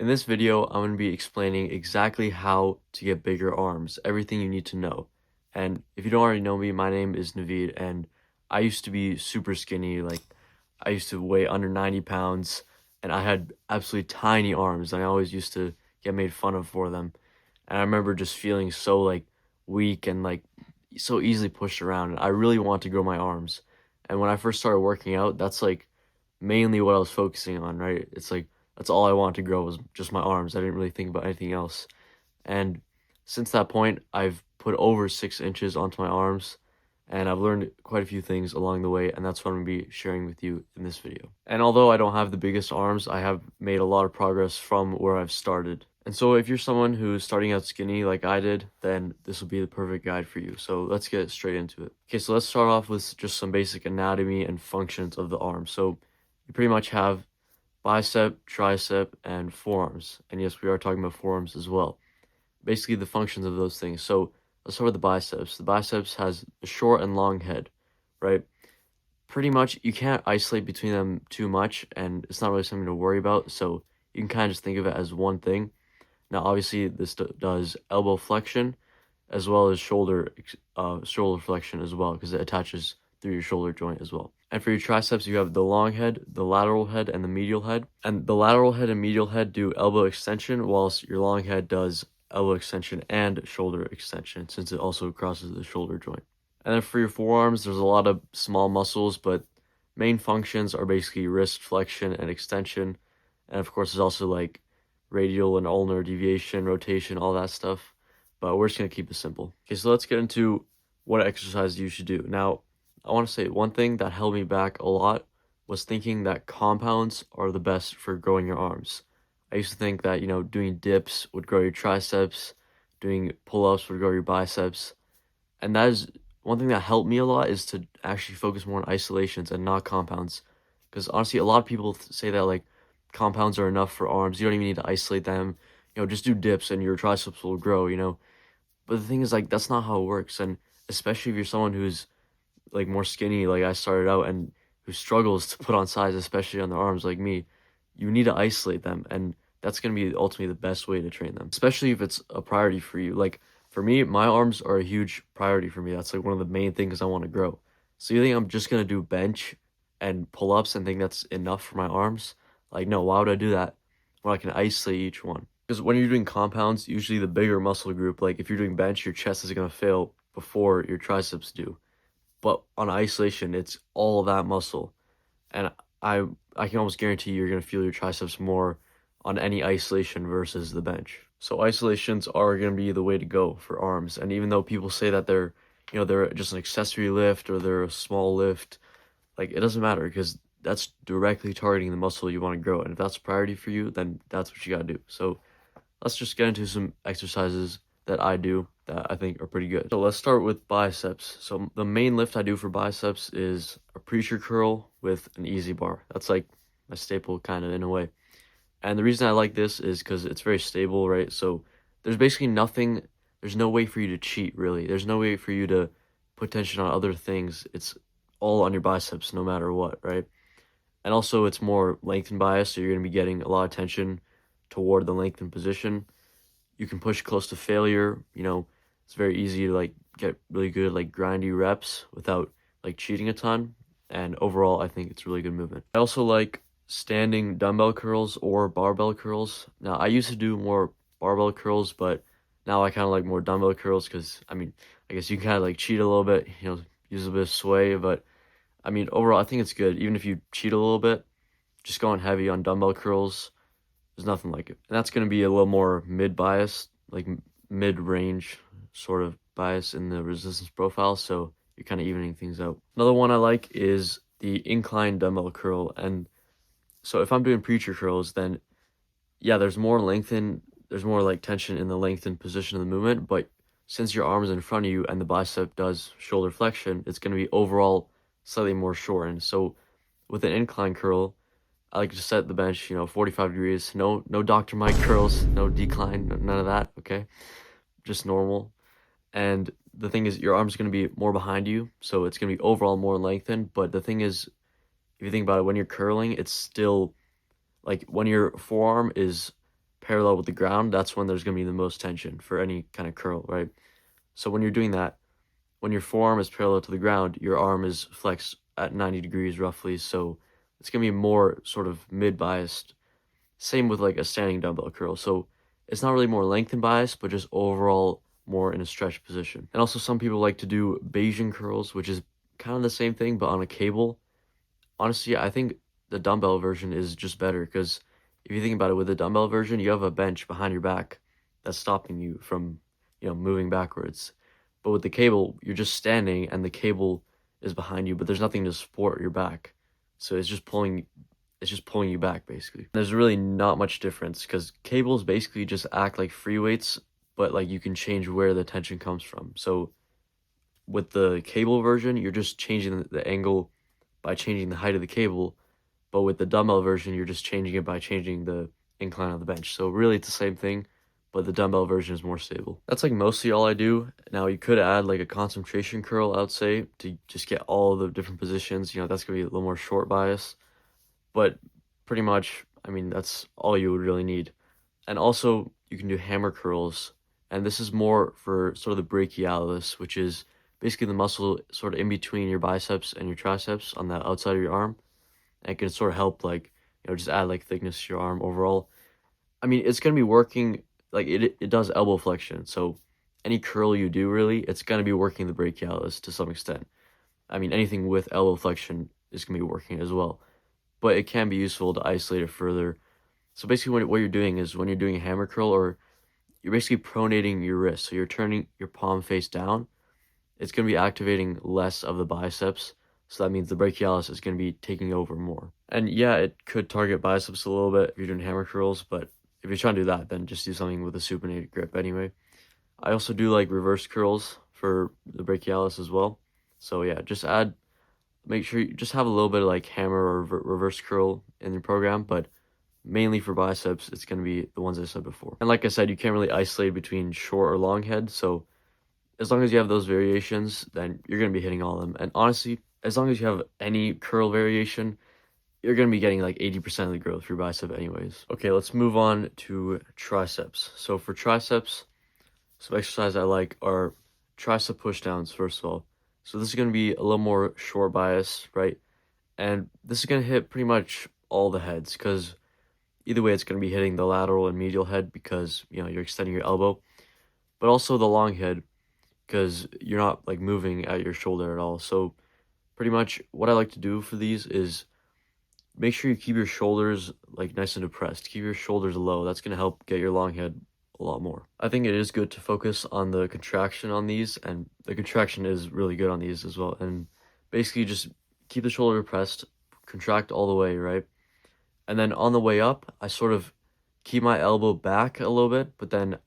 In this video, I'm going to be explaining exactly how to get bigger arms, everything you need to know. And if you don't already know me, my name is Naveed, and I used to be super skinny. Like, I used to weigh under 90 pounds, and I had absolutely tiny arms, and I always used to get made fun of for them. And I remember just feeling so, like, weak and, like, so easily pushed around. And I really want to grow my arms. And when I first started working out, that's, like, mainly what I was focusing on, right? It's like, that's all I wanted to grow was just my arms. I didn't really think about anything else. And since that point, I've put over 6 inches onto my arms, and I've learned quite a few things along the way, and that's what I'm going to be sharing with you in this video. And although I don't have the biggest arms, I have made a lot of progress from where I've started. And so if you're someone who's starting out skinny like I did, then this will be the perfect guide for you. So let's get straight into it. Okay, so let's start off with just some basic anatomy and functions of the arm. So you pretty much have bicep, tricep, and forearms. And yes, we are talking about forearms as well. Basically, the functions of those things. So let's start with the biceps. The biceps has a short and long head, right? Pretty much, you can't isolate between them too much, and it's not really something to worry about. So you can kind of just think of it as one thing. Now, obviously, this does elbow flexion as well as shoulder flexion as well, because it attaches through your shoulder joint as well. And for your triceps, you have the long head, the lateral head, and the medial head. And the lateral head and medial head do elbow extension, whilst your long head does elbow extension and shoulder extension, since it also crosses the shoulder joint. And then for your forearms, there's a lot of small muscles, but main functions are basically wrist flexion and extension. And of course, there's also like radial and ulnar deviation, rotation, all that stuff. But we're just going to keep it simple. Okay, so let's get into what exercise you should do. Now, I want to say one thing that held me back a lot was thinking that compounds are the best for growing your arms. I used to think that, doing dips would grow your triceps, doing pull-ups would grow your biceps. And that is one thing that helped me a lot, is to actually focus more on isolations and not compounds. Because honestly, a lot of people say that like compounds are enough for arms. You don't even need to isolate them. Just do dips and your triceps will grow. But the thing is, like, that's not how it works. And especially if you're someone who's like more skinny, like I started out, and who struggles to put on size, especially on their arms like me, you need to isolate them. And that's going to be ultimately the best way to train them, especially if it's a priority for you. Like for me, my arms are a huge priority for me. That's like one of the main things I want to grow. So you think I'm just going to do bench and pull-ups and think that's enough for my arms? Like, no, why would I do that when I can isolate each one? Because when you're doing compounds, usually the bigger muscle group, like if you're doing bench, your chest is going to fail before your triceps do. But on isolation, it's all that muscle. And I can almost guarantee you're going to feel your triceps more on any isolation versus the bench. So isolations are going to be the way to go for arms. And even though people say that they're just an accessory lift or they're a small lift, like it doesn't matter, because that's directly targeting the muscle you want to grow. And if that's a priority for you, then that's what you got to do. So let's just get into some exercises that I do that I think are pretty good. So let's start with biceps. So the main lift I do for biceps is a preacher curl with an easy bar. That's like my staple, kind of, in a way. And the reason I like this is because it's very stable, right? So there's basically there's no way for you to cheat, really. There's no way for you to put tension on other things. It's all on your biceps no matter what, right? And also it's more lengthened bias, so you're going to be getting a lot of tension toward the lengthened position. You can push close to failure. It's very easy to like get really good like grindy reps without like cheating a ton. And overall, I think it's a really good movement. I also like standing dumbbell curls or barbell curls. Now, I used to do more barbell curls, but now I kind of like more dumbbell curls, because I guess you can kind of like cheat a little bit, use a bit of sway. But overall, I think it's good. Even if you cheat a little bit, just going heavy on dumbbell curls, there's nothing like it. And that's going to be a little more mid-bias, like mid-range sort of bias in the resistance profile, so you're kind of evening things out. Another one I like is the incline dumbbell curl. And so if I'm doing preacher curls, then yeah, there's more like tension in the lengthened position of the movement, but since your arm is in front of you and the bicep does shoulder flexion, it's going to be overall slightly more shortened. So with an incline curl, I like to set the bench, 45 degrees. No Dr. Mike curls, no decline, none of that, okay? Just normal. And the thing is, your arm's going to be more behind you, so it's going to be overall more lengthened. But the thing is, if you think about it, when you're curling, it's still, like, when your forearm is parallel with the ground, that's when there's going to be the most tension for any kind of curl, right? So when you're doing that, when your forearm is parallel to the ground, your arm is flexed at 90 degrees roughly. So it's going to be more sort of mid-biased. Same with like a standing dumbbell curl. So it's not really more lengthened bias, but just overall more in a stretch position. And also some people like to do Bayesian curls, which is kind of the same thing, but on a cable. Honestly, I think the dumbbell version is just better because if you think about it, with the dumbbell version, you have a bench behind your back that's stopping you from, moving backwards. But with the cable, you're just standing and the cable is behind you, but there's nothing to support your back. So it's just pulling you back basically. There's really not much difference because cables basically just act like free weights, but like you can change where the tension comes from. So with the cable version, you're just changing the angle by changing the height of the cable, but with the dumbbell version, you're just changing it by changing the incline of the bench. So really it's the same thing, but the dumbbell version is more stable. That's like mostly all I do. Now you could add like a concentration curl, I would say, to just get all the different positions. That's gonna be a little more short bias, but pretty much, I mean, that's all you would really need. And also you can do hammer curls, and this is more for sort of the brachialis, which is basically the muscle sort of in between your biceps and your triceps on the outside of your arm. And it can sort of help like, just add like thickness to your arm overall. I mean, it's gonna be working like it does elbow flexion. So any curl you do really, it's gonna be working the brachialis to some extent. I mean, anything with elbow flexion is gonna be working as well. But it can be useful to isolate it further. So basically what you're doing is when you're doing a hammer curl, or you're basically pronating your wrist. So you're turning your palm face down. It's going to be activating less of the biceps. So that means the brachialis is going to be taking over more. And yeah, it could target biceps a little bit if you're doing hammer curls, but if you're trying to do that, then just do something with a supinated grip anyway. I also do like reverse curls for the brachialis as well. So yeah, make sure you just have a little bit of like hammer or reverse curl in your program, but mainly for biceps, it's going to be the ones I said before. And like I said, you can't really isolate between short or long head. So as long as you have those variations, then you're going to be hitting all of them. And honestly, as long as you have any curl variation, you're going to be getting like 80% of the growth for your bicep anyways. Okay, let's move on to triceps. So for triceps, some exercise I like are tricep pushdowns, first of all. So this is going to be a little more short bias, right? And this is going to hit pretty much all the heads because either way, it's going to be hitting the lateral and medial head because, you're extending your elbow, but also the long head because you're not like moving at your shoulder at all. So pretty much what I like to do for these is make sure you keep your shoulders like nice and depressed. Keep your shoulders low. That's going to help get your long head a lot more. I think it is good to focus on the contraction on these, and the contraction is really good on these as well. And basically just keep the shoulder depressed, contract all the way, right? And then on the way up, I sort of keep my elbow back a little bit, but then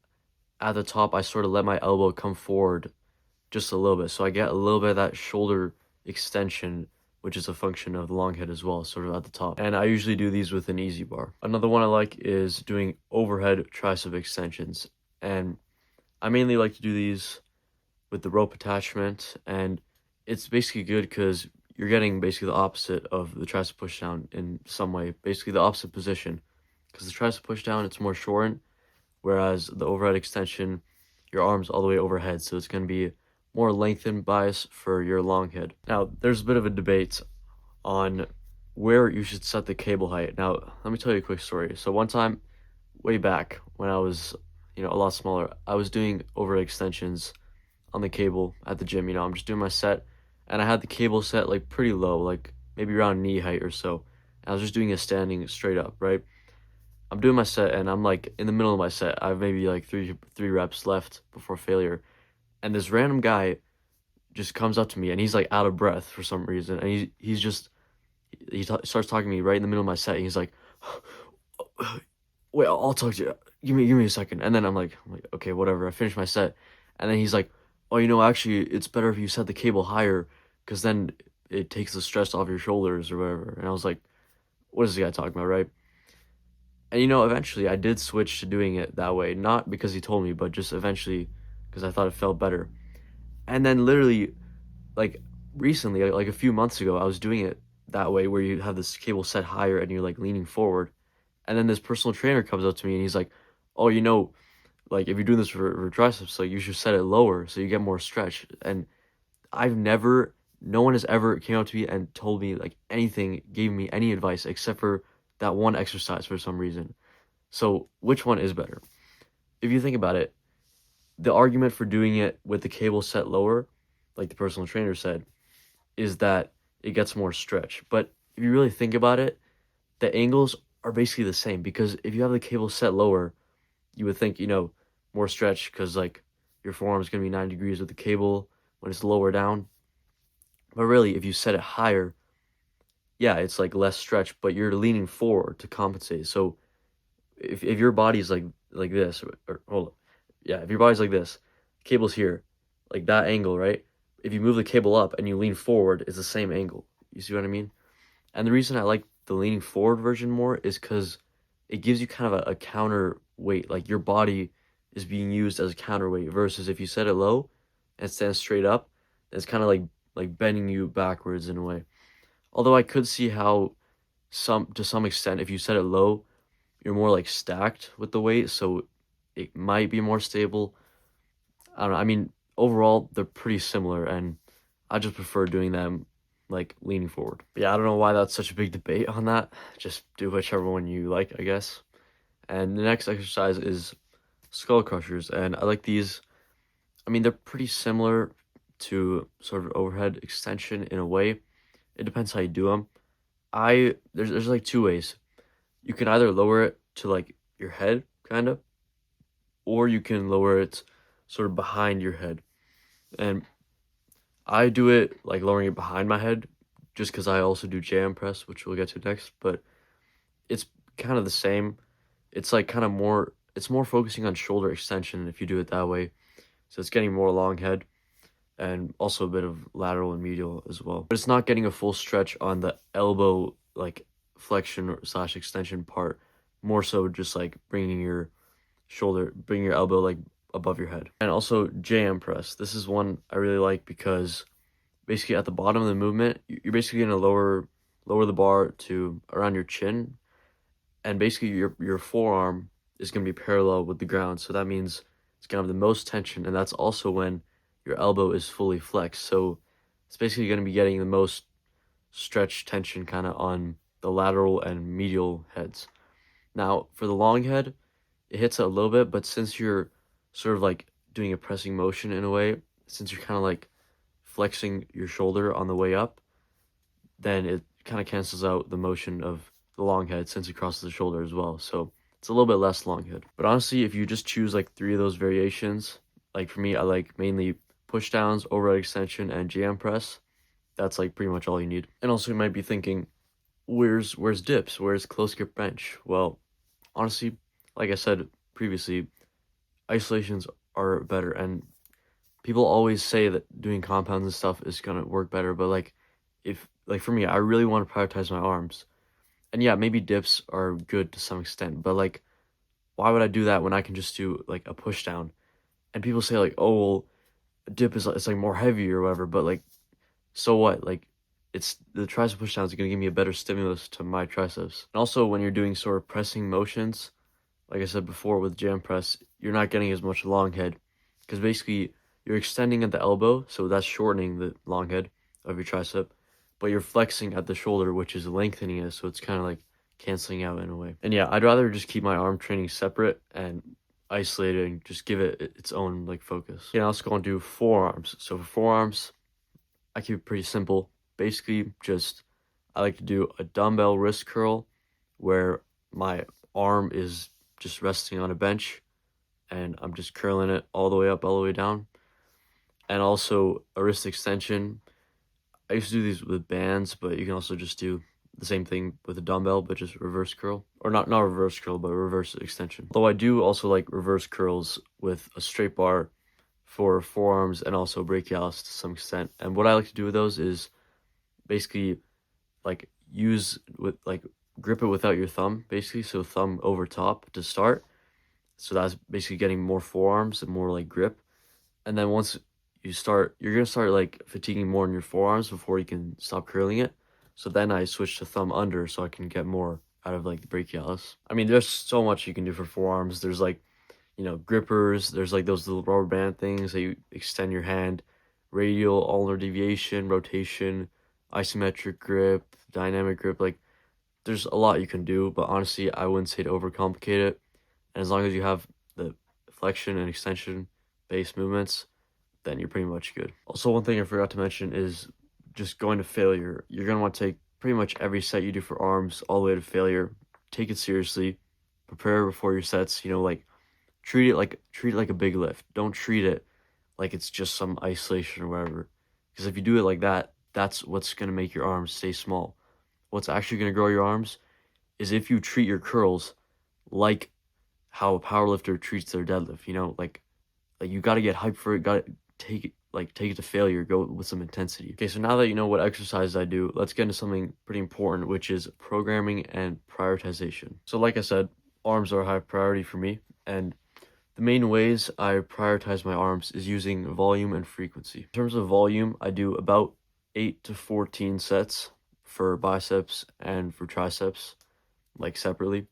at the top, I sort of let my elbow come forward just a little bit. So I get a little bit of that shoulder extension, which is a function of the long head as well, sort of at the top. And I usually do these with an easy bar. Another one I like is doing overhead tricep extensions. And I mainly like to do these with the rope attachment. And it's basically good because you're getting basically the opposite of the tricep pushdown in some way, basically the opposite position. Because the tricep pushdown, it's more shortened, whereas the overhead extension, your arm's all the way overhead, so it's going to be more lengthened bias for your long head. Now, there's a bit of a debate on where you should set the cable height. Now, let me tell you a quick story. So one time, way back when I was, a lot smaller, I was doing overhead extensions on the cable at the gym. I'm just doing my set, and I had the cable set like pretty low, like maybe around knee height or so. I was just doing it standing straight up, right? I'm doing my set and I'm like in the middle of my set. I have maybe like three reps left before failure. And this random guy just comes up to me and he's like out of breath for some reason. And starts talking to me right in the middle of my set. And he's like, wait, I'll talk to you. Give me a second. And then I'm like, okay, whatever. I finished my set. And then he's like, oh, actually it's better if you set the cable higher because then it takes the stress off your shoulders or whatever. And I was like, what is this guy talking about, right? And eventually I did switch to doing it that way, not because he told me, but just eventually because I thought it felt better. And then literally, like recently, like a few months ago, I was doing it that way where you have this cable set higher and you're like leaning forward. And then this personal trainer comes up to me and he's like, oh, like if you're doing this for triceps, like you should set it lower so you get more stretch. And no one has ever came up to me and told me like anything, gave me any advice except for that one exercise for some reason. So which one is better? If you think about it, the argument for doing it with the cable set lower, like the personal trainer said, is that it gets more stretch. But if you really think about it, the angles are basically the same, because if you have the cable set lower, you would think, more stretch because like your forearm is going to be 90 degrees with the cable when it's lower down. But really, if you set it higher, yeah, it's like less stretch, but you're leaning forward to compensate. So if your body's like this, or hold up, yeah, if your body's like this, cable's here, like that angle, right? If you move the cable up and you lean forward, it's the same angle. You see what I mean? And the reason I like the leaning forward version more is because it gives you kind of a counterweight. Like your body is being used as a counterweight versus if you set it low and stand straight up, it's kind of like bending you backwards in a way. Although I could see how to some extent, if you set it low, you're more like stacked with the weight, so it might be more stable. I don't know. I mean, overall, they're pretty similar, and I just prefer doing them like leaning forward. But yeah, I don't know why that's such a big debate on that. Just do whichever one you like, I guess. And the next exercise is skull crushers, and I like these. I mean, they're pretty similar to sort of overhead extension in a way. It depends how you do them. There's like two ways. You can either lower it to like your head, kind of, or you can lower it sort of behind your head. And I do it like lowering it behind my head just because I also do jam press, which we'll get to next. But it's kind of the same. It's like kind of more, it's more focusing on shoulder extension if you do it that way. So it's getting more long head and also a bit of lateral and medial as well. But it's not getting a full stretch on the elbow, like flexion slash extension part. More so just like bringing your elbow like above your head. And also jam press. This is one I really like because basically at the bottom of the movement, you're basically gonna lower the bar to around your chin, and basically your forearm is gonna be parallel with the ground. So that means it's gonna have the most tension, and that's also when your elbow is fully flexed. So it's basically gonna be getting the most stretch tension kind of on the lateral and medial heads. Now for the long head, it hits it a little bit, but since you're sort of like doing a pressing motion in a way, since you're kind of like flexing your shoulder on the way up, then it kind of cancels out the motion of the long head since it crosses the shoulder as well. So it's a little bit less long head. But honestly, if you just choose like three of those variations, like for me, I like mainly push downs, overhead extension, and jam press. That's like pretty much all you need. And also you might be thinking, where's dips? Where's close grip bench? Well, honestly, like I said previously, isolations are better, and people always say that doing compounds and stuff is gonna work better, but like if like for me, I really want to prioritize my arms. And yeah, maybe dips are good to some extent, but like why would I do that when I can just do like a push down? And people say like, "Oh, well, a dip is it's like more heavy or whatever," but like so what? Like it's the tricep push down is going to give me a better stimulus to my triceps. And also when you're doing sort of pressing motions, like I said before with jam press, you're not getting as much long head because basically you're extending at the elbow, so that's shortening the long head of your tricep, but you're flexing at the shoulder, which is lengthening it, so it's kind of like canceling out in a way. And yeah, I'd rather just keep my arm training separate and isolated and just give it its own like focus. Yeah, let's go and do forearms. So for forearms, I keep it pretty simple. Basically, just I like to do a dumbbell wrist curl where my arm is just resting on a bench and I'm just curling it all the way up, all the way down. And also a wrist extension. I used to do these with bands, but you can also just do the same thing with a dumbbell, but just reverse curl. Or not reverse curl, but reverse extension. Though I do also like reverse curls with a straight bar for forearms and also brachialis to some extent. And what I like to do with those is basically like grip it without your thumb, basically. So thumb over top to start. So that's basically getting more forearms and more like grip. And then once you're gonna start like fatiguing more in your forearms before you can stop curling it. So then I switch to thumb under so I can get more out of like the brachialis. I mean, there's so much you can do for forearms. There's like grippers. There's like those little rubber band things that you extend your hand, radial, ulnar deviation, rotation, isometric grip, dynamic grip. Like there's a lot you can do, but honestly, I wouldn't say to overcomplicate it. And as long as you have the flexion and extension based movements, then you're pretty much good. Also, one thing I forgot to mention is just going to failure. You're gonna want to take pretty much every set you do for arms all the way to failure. Take it seriously. Prepare before your sets. Like treat it like a big lift. Don't treat it like it's just some isolation or whatever. Because if you do it like that, that's what's gonna make your arms stay small. What's actually gonna grow your arms is if you treat your curls like how a powerlifter treats their deadlift. Like you got to get hyped for it. Got to take it to failure. Go with some intensity. Okay, so now that you know what exercises I do, let's get into something pretty important, which is programming and prioritization. So, like I said, arms are a high priority for me, and the main ways I prioritize my arms is using volume and frequency. In terms of volume, I do about 8 to 14 sets for biceps and for triceps, like separately.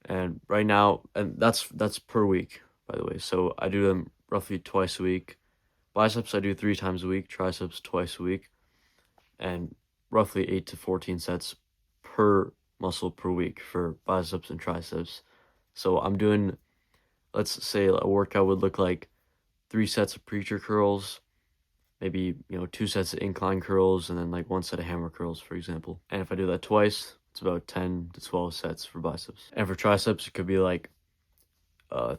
And right now, and that's per week, by the way. So I do them roughly twice a week. Biceps I do 3 times a week, triceps twice a week, and roughly 8 to 14 sets per muscle per week for biceps and triceps. So I'm doing, let's say a workout would look like 3 sets of preacher curls, maybe 2 sets of incline curls, and then like 1 set of hammer curls, for example. And if I do that twice, it's about 10 to 12 sets for biceps. And for triceps, it could be like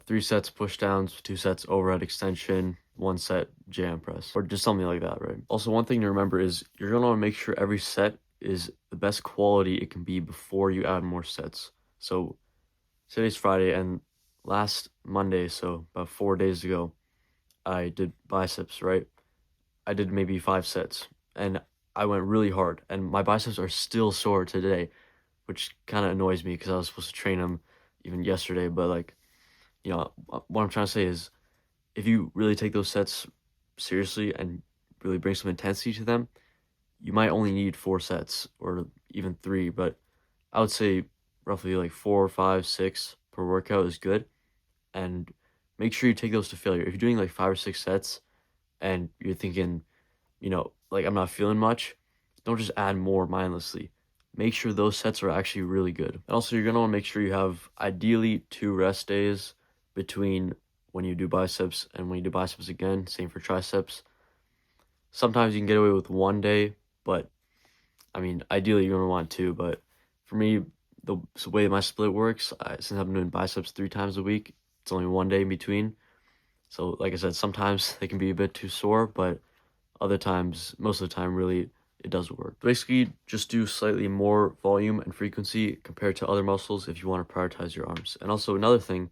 3 sets push downs, 2 sets overhead extension, 1 set jam press, or just something like that, right? Also, one thing to remember is you're gonna want to make sure every set is the best quality it can be before you add more sets. So today's Friday, and last Monday, so about 4 days ago, I did biceps, right? I did maybe 5 sets, and I went really hard, and my biceps are still sore today, which kind of annoys me because I was supposed to train them even yesterday, but like, what I'm trying to say is if you really take those sets seriously and really bring some intensity to them, you might only need 4 sets or even 3, but I would say roughly like 4, 5, 6 per workout is good. And make sure you take those to failure. If you're doing like 5 or 6 sets and you're thinking, like I'm not feeling much, don't just add more mindlessly. Make sure those sets are actually really good. And also, you're gonna want to make sure you have ideally 2 rest days between when you do biceps and when you do biceps again. Same for triceps. Sometimes you can get away with 1 day, but I mean, ideally you're gonna want 2. But for me, the way my split works, since I've been doing biceps 3 times a week, it's only 1 day in between. So, like I said, sometimes they can be a bit too sore, but other times, most of the time, really, it does work. Basically, just do slightly more volume and frequency compared to other muscles if you want to prioritize your arms. And also, another thing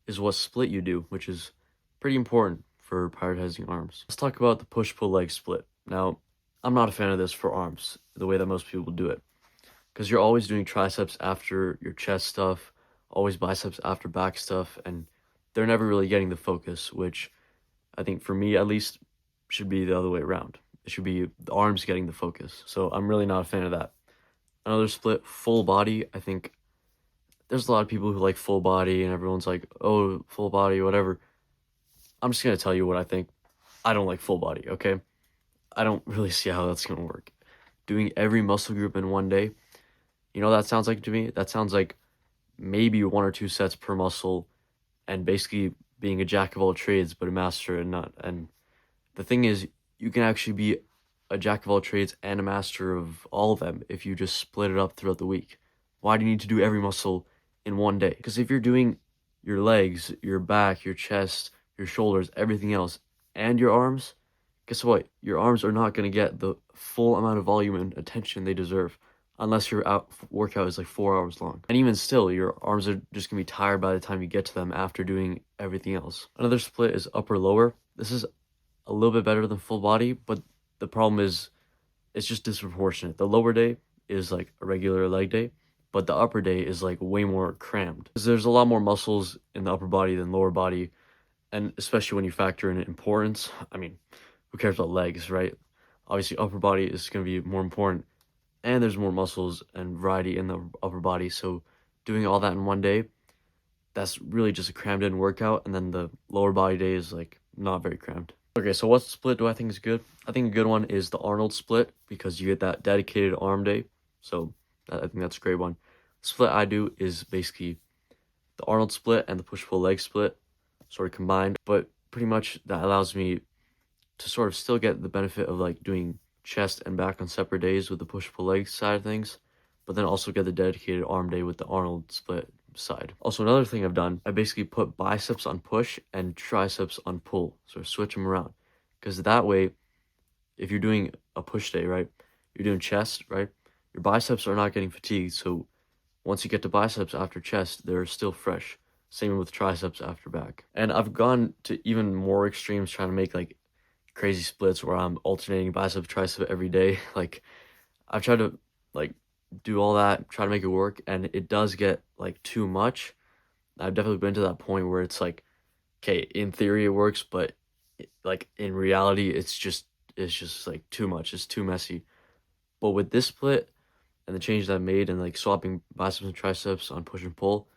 is what split you do, which is pretty important for prioritizing arms. Let's talk about the push-pull leg split. Now, I'm not a fan of this for arms, the way that most people do it, because you're always doing triceps after your chest stuff, always biceps after back stuff, and they're never really getting the focus, which I think for me at least should be the other way around. It should be the arms getting the focus. So I'm really not a fan of that. Another split, full body. I think there's a lot of people who like full body and everyone's like, oh, full body, whatever. I'm just going to tell you what I think. I don't like full body, okay? I don't really see how that's going to work. Doing every muscle group in 1 day, that sounds like to me? That sounds like maybe 1 or 2 sets per muscle and basically being a jack of all trades but a master and not. And the thing is, you can actually be a jack of all trades and a master of all of them if you just split it up throughout the week. Why do you need to do every muscle in 1 day? Because if you're doing your legs, your back, your chest, your shoulders, everything else, and your arms, guess what? Your arms are not going to get the full amount of volume and attention they deserve unless your workout is like 4 hours long. And even still, your arms are just going to be tired by the time you get to them after doing everything else. Another split is upper lower. This is a little bit better than full body, but the problem is it's just disproportionate. The lower day is like a regular leg day, but the upper day is like way more crammed. Because there's a lot more muscles in the upper body than lower body, and especially when you factor in importance. I mean, who cares about legs, right? Obviously, upper body is going to be more important, and there's more muscles and variety in the upper body, so doing all that in 1 day, that's really just a crammed in workout, and then the lower body day is like not very crammed. Okay, so what split do I think is good? I think a good one is the Arnold split because you get that dedicated arm day. So I think that's a great one. The split I do is basically the Arnold split and the push-pull leg split sort of combined, but pretty much that allows me to sort of still get the benefit of like doing chest and back on separate days with the push-pull leg side of things, but then also get the dedicated arm day with the Arnold split side. Also, another thing I've done, I basically put biceps on push and triceps on pull, so switch them around, because that way, if you're doing a push day, right, you're doing chest, right, your biceps are not getting fatigued, so once you get to biceps after chest, they're still fresh. Same with triceps after back. And I've gone to even more extremes trying to make like crazy splits where I'm alternating bicep, tricep every day. Like I've tried to like do all that, try to make it work, and it does get like too much. I've definitely been to that point where it's like, okay, in theory it works, but like in reality, it's just like too much. It's too messy. But with this split and the changes I've made and like swapping biceps and triceps on push and pull,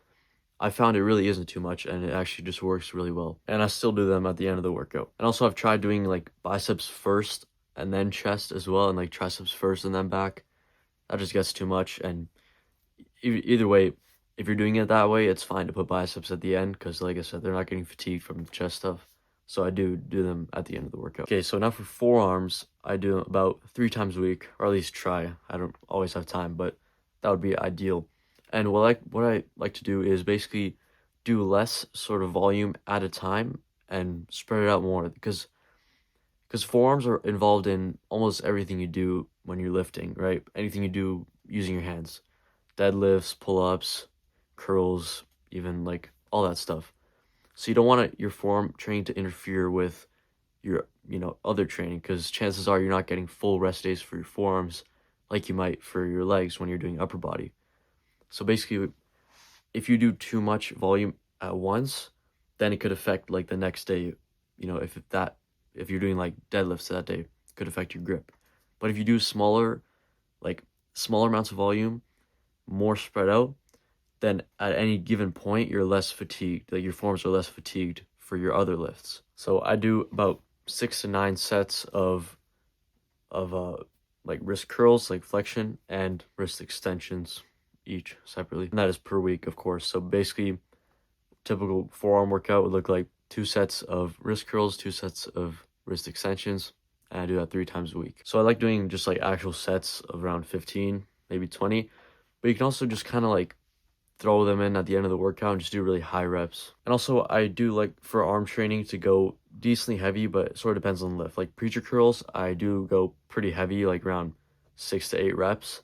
I found it really isn't too much and it actually just works really well. And I still do them at the end of the workout. And also I've tried doing like biceps first and then chest as well, and like triceps first and then back. That just gets too much. And either way, if you're doing it that way, it's fine to put biceps at the end because like I said, they're not getting fatigued from the chest stuff. So I do them at the end of the workout. Okay, so now for forearms, I do about 3 times a week, or at least try. I don't always have time, but that would be ideal. And what I like to do is basically do less sort of volume at a time and spread it out more because forearms are involved in almost everything you do when you're lifting, right? Anything you do using your hands, deadlifts, pull-ups, curls, even like all that stuff. So you don't want your forearm training to interfere with your, other training because chances are you're not getting full rest days for your forearms like you might for your legs when you're doing upper body. So basically, if you do too much volume at once, then it could affect like the next day, if you're doing like deadlifts that day, it could affect your grip. But if you do like smaller amounts of volume, more spread out, then at any given point you're less fatigued. Like your forearms are less fatigued for your other lifts. So I do about 6 to 9 sets of like wrist curls, like flexion, and wrist extensions each separately. And that is per week, of course. So basically, typical forearm workout would look like 2 sets of wrist curls, 2 sets of wrist extensions, and I do that 3 times a week. So I like doing just like actual sets of around 15, maybe 20, but you can also just kind of like throw them in at the end of the workout and just do really high reps. And also I do like for arm training to go decently heavy, but it sort of depends on the lift. Like preacher curls, I do go pretty heavy, like around 6 to 8 reps.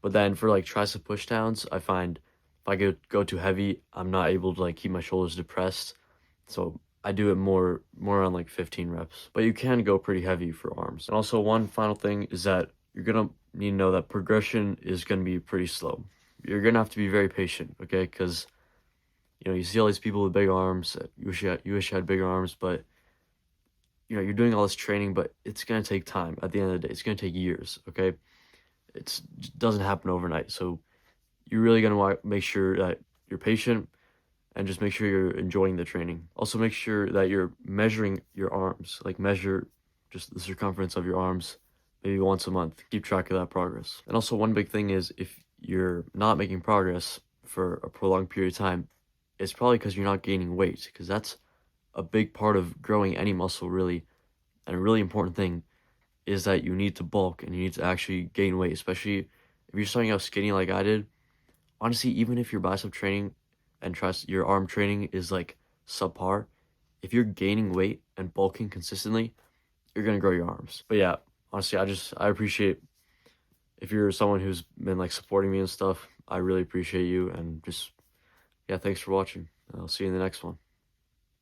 But then for like tricep pushdowns, I find if I go too heavy, I'm not able to like keep my shoulders depressed. So I do it more around like 15 reps. But you can go pretty heavy for arms. And also one final thing is that you're gonna need to know that progression is gonna be pretty slow. You're gonna have to be very patient, okay? Because you see all these people with big arms. You wish you had bigger arms, but you're doing all this training, but it's gonna take time. At the end of the day, it's gonna take years, okay? It doesn't happen overnight. So you're really gonna want to make sure that you're patient and just make sure you're enjoying the training. Also, make sure that you're measuring your arms. Like measure just the circumference of your arms maybe once a month. Keep track of that progress. And also, one big thing is if you're not making progress for a prolonged period of time, it's probably because you're not gaining weight, because that's a big part of growing any muscle, really. And a really important thing is that you need to bulk and you need to actually gain weight, especially if you're starting out skinny like I did. Honestly, even if your bicep training and your arm training is like subpar, if you're gaining weight and bulking consistently, you're gonna grow your arms. But yeah, honestly, I appreciate if you're someone who's been like supporting me and stuff. I really appreciate you, and just yeah, thanks for watching. I'll see you in the next one.